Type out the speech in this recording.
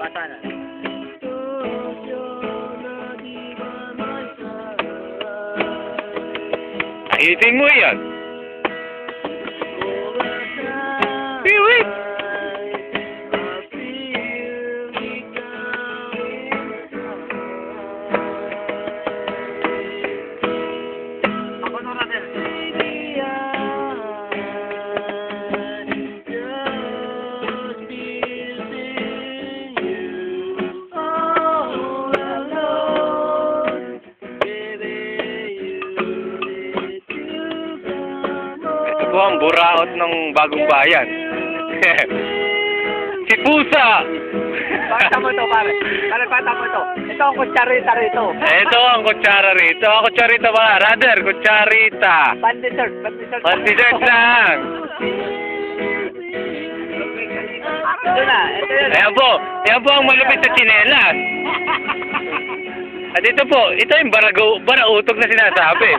kanta na. Ayusin mo yan. Wait. Ako no natin. Ito po ang buraot ng bagong bayan. Si Pusa! Pakita mo ito, pare. Pare, pakita mo ito. Ito ang kutsarita rito. Ito ang kutsara rito. Ang kutsarita ba? Rather, kutsarita. Pan-dessert. Pan-dessert. Pan-dessert lang. Ito na. Ito yun. Ayan po. Ayan po ang malupit na tsinelas. At ito po. Ito yung barautog na sinasabi.